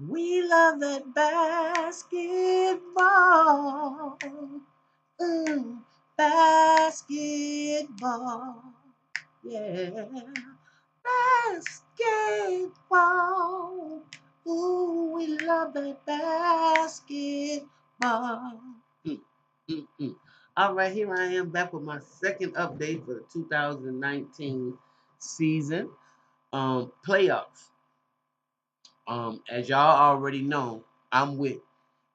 We love that basketball. Ooh, basketball. Yeah. Basketball. Ooh, we love that basketball. Mm, mm. All right, here I am back with my second update for the 2019 season playoffs. As y'all already know, I'm with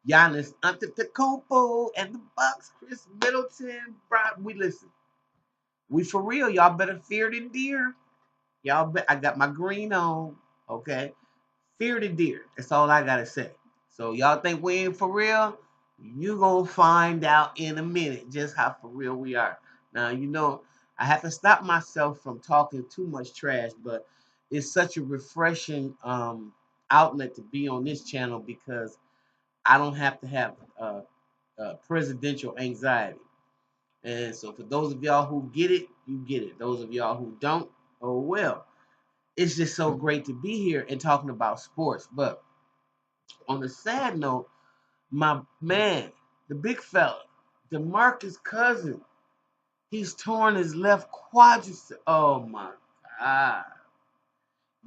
Giannis Antetokounmpo and the Bucks. Chris Middleton. We listen. We for real. Y'all better fear the deer. Y'all bet. I got my green on. Okay. Fear the deer. That's all I gotta say. So y'all think we ain't for real? You gonna find out in a minute just how for real we are. Now I have to stop myself from talking too much trash, but it's such a refreshing outlet to be on this channel because I don't have to have presidential anxiety. And so for those of y'all who get it, you get it. Those of y'all who don't, oh well. It's just so great to be here and talking about sports. But on a sad note, my man, the big fella, DeMarcus Cousins, he's torn his left quadricep. Oh my God.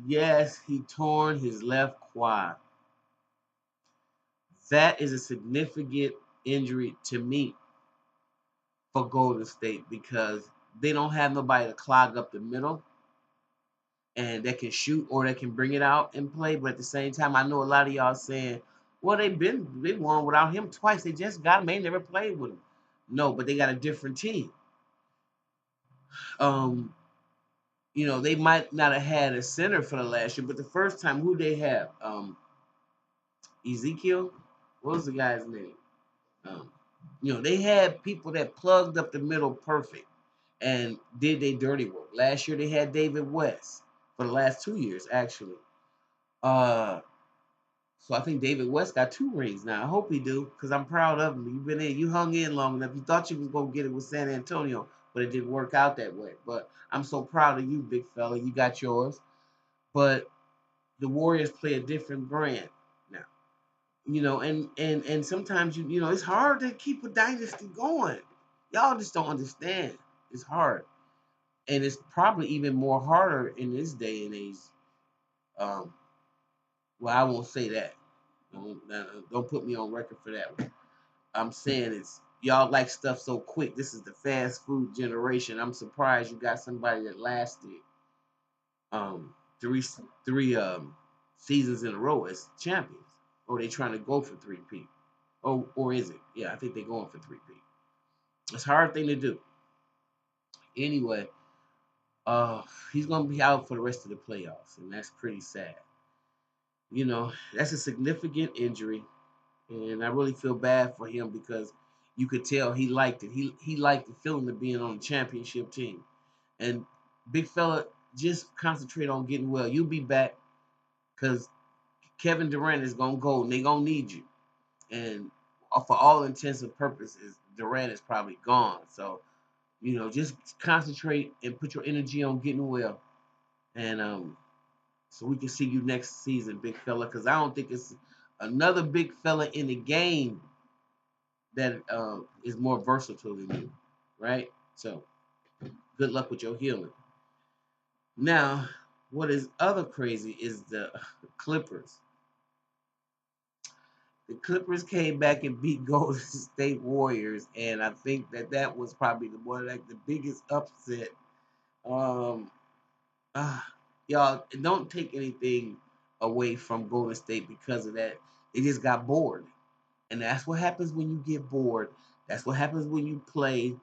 Yes, he torn his left quad. That is a significant injury to me for Golden State because they don't have nobody to clog up the middle and that can shoot or that can bring it out and play. But at the same time, I know a lot of y'all saying, well, they won without him twice. They just got him. They never played with him. No, but they got a different team. Um, they might not have had a center for the last year, but the first time, who they have? Ezekiel. What was the guy's name? Um, they had people that plugged up the middle perfect and did their dirty work. Last year they had David West for the last 2 years, actually. Uh, so I think David West got 2 rings now. I hope he do, because I'm proud of him. You hung in long enough. You thought you was gonna get it with San Antonio, but it didn't work out that way. But I'm so proud of you, big fella. You got yours. But the Warriors play a different brand now. And sometimes it's hard to keep a dynasty going. Y'all just don't understand. It's hard. And it's probably even more harder in this day and age. Um, well, I won't say that. Don't put me on record for that one. I'm saying it's y'all like stuff so quick. This is the fast food generation. I'm surprised you got somebody that lasted um three three seasons in a row as champions. Or they trying to go for 3P. Or is it? Yeah, I think they're going for 3P. It's a hard thing to do. Anyway, uh he's gonna be out for the rest of the playoffs, and that's pretty sad. That's a significant injury, and I really feel bad for him because you could tell he liked it. He liked the feeling of being on the championship team. And big fella, just concentrate on getting well. You'll be back because Kevin Durant is gonna go, and they gonna need you. And for all intents and purposes, Durant is probably gone. So just concentrate and put your energy on getting well, and so we can see you next season, big fella. Because I don't think it's another big fella in the game that is more versatile than you, right? So good luck with your healing. Now, what is other crazy is the Clippers. The Clippers came back and beat Golden State Warriors, and I think that was probably the biggest upset. Um, uh, y'all don't take anything away from Golden State because of that. They just got bored. And that's what happens when you get bored. That's what happens when you play,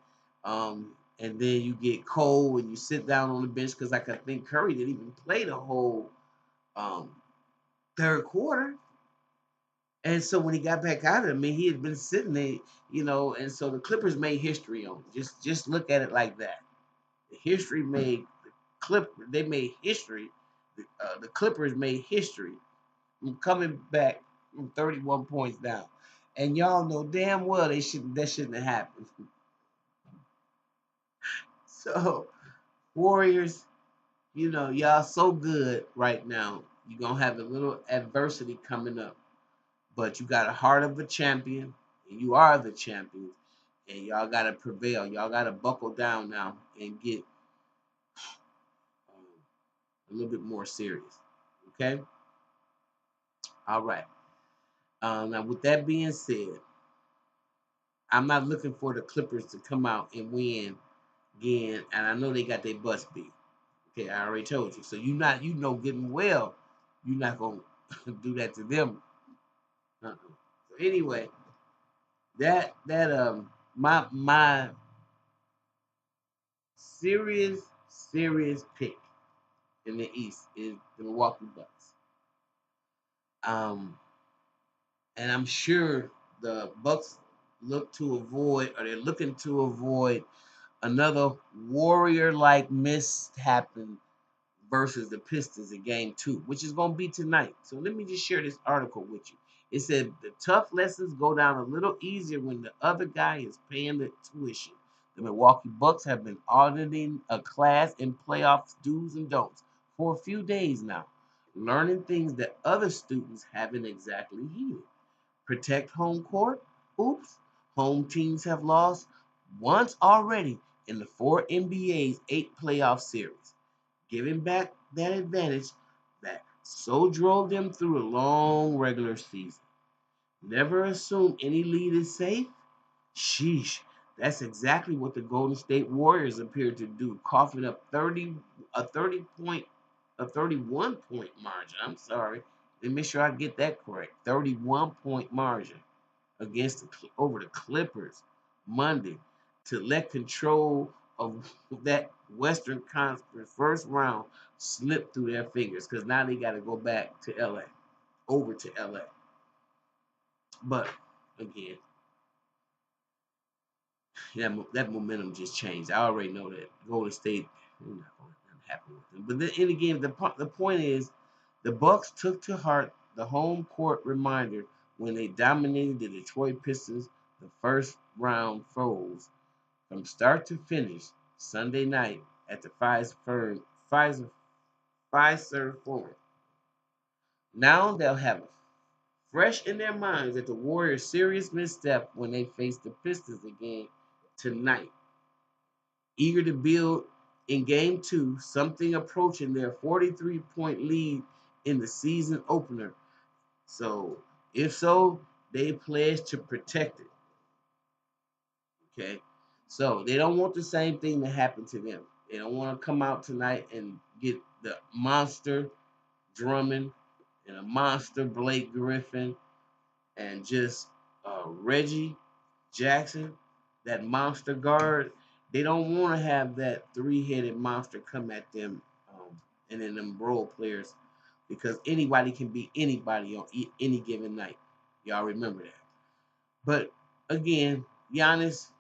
and then you get cold and you sit down on the bench. Because I can think Curry didn't even play the whole um, third quarter. And so when he got back out of it, I mean, he had been sitting there, And so the Clippers made history on it. Just look at it like that. The history made the They made history. The Clippers made history coming back from 31 points down. And y'all know damn well that shouldn't have happened. So Warriors, y'all so good right now. You're gonna have a little adversity coming up, but you got a heart of a champion, and you are the champions, and y'all gotta prevail. Y'all gotta buckle down now and get a little bit more serious. Okay. All right. Now, with that being said, I'm not looking for the Clippers to come out and win again, and I know they got their butts beat. Okay, I already told you. So you know, getting well, you're not gonna do that to them. Uh-uh. So anyway, that my serious pick in the East is the Milwaukee Bucks. Um, and I'm sure the Bucks look to avoid, or they're looking to avoid another Warrior-like mishap versus the Pistons in game 2, which is going to be tonight. So let me just share this article with you. It said the tough lessons go down a little easier when the other guy is paying the tuition. The Milwaukee Bucks have been auditing a class in playoff do's and don'ts for a few days now, learning things that other students haven't exactly heeded. Protect home court? Oops. Home teams have lost once already in the 4 NBA's 8 playoff series. Giving back that advantage that so drove them through a long regular season. Never assume any lead is safe. Sheesh, that's exactly what the Golden State Warriors appear to do, coughing up 30 point a 31 point margin. I'm sorry. Let me make sure I get that correct. 31-point margin against over the Clippers Monday to let control of that Western Conference first round slip through their fingers, because now they got to go back to LA, over to LA. But again, that momentum just changed. I already know that Golden State, I'm not going to happen with them. But then, and again, the point is, the Bucks took to heart the home court reminder when they dominated the Detroit Pistons, the first round foes, from start to finish Sunday night at the Fiserv Forum. Now they'll have it fresh in their minds that the Warriors' serious misstep when they face the Pistons again tonight. Eager to build in game 2, something approaching their 43-point lead in the season opener. So, if so, they pledge to protect it. Okay? So, they don't want the same thing to happen to them. They don't want to come out tonight and get the monster Drummond and a monster Blake Griffin and just Reggie Jackson, that monster guard. They don't want to have that three-headed monster come at them, and then them role players, because anybody can beat anybody on any given night. Y'all remember that. But again, Giannis,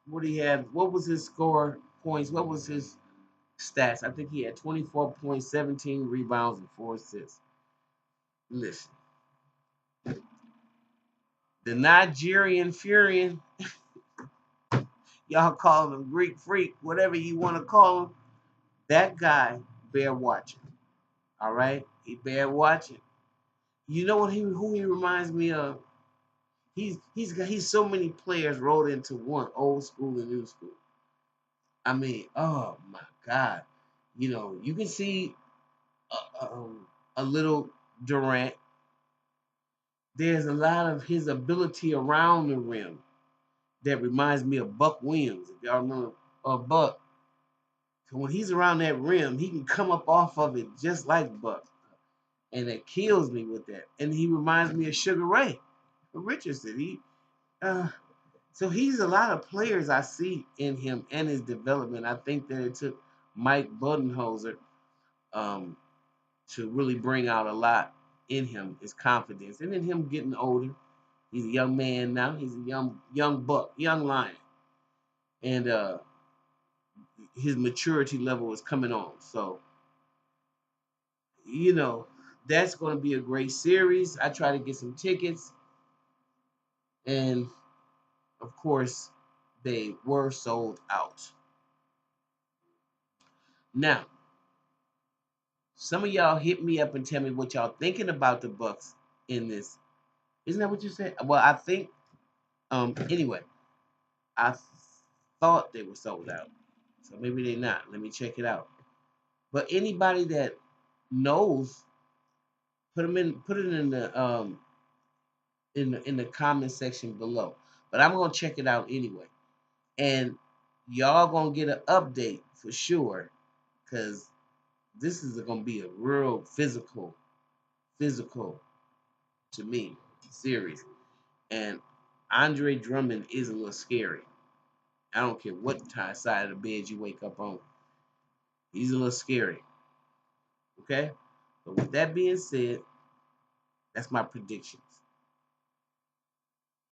what he had, what was his score points? What was his stats? I think he had 24 points, 17 rebounds, and 4 assists. Listen, the Nigerian Furion, y'all call him Greek Freak, whatever you want to call him, that guy bear watching. All right, he bear watching. You know what who he reminds me of? He's so many players rolled into one, old school and new school. I mean, oh my God, you can see a little Durant. There's a lot of his ability around the rim that reminds me of Buck Williams. If y'all remember Buck, so when he's around that rim, he can come up off of it just like Buck, and it kills me with that. And he reminds me of Sugar Ray Richardson. Uh, so he's a lot of players I see in him and his development. I think that it took Mike Budenholzer um, to really bring out a lot in him, his confidence, and in him getting older. He's a young man now. He's a young buck, young lion, and his maturity level is coming on. So that's going to be a great series. I try to get some tickets, and of course, they were sold out. Now, Some of y'all hit me up and tell me what y'all thinking about the Bucks in this. Isn't that what you said? Well, I think. Anyway, I thought they were sold out, so maybe they're not. Let me check it out. But anybody that knows, put it in the comment section below. But I'm gonna check it out anyway, and y'all gonna get an update for sure, cause this is gonna be a real physical to me series. And Andre Drummond is a little scary. I don't care what side of the bed you wake up on. He's a little scary. Okay? But with that being said, that's my prediction.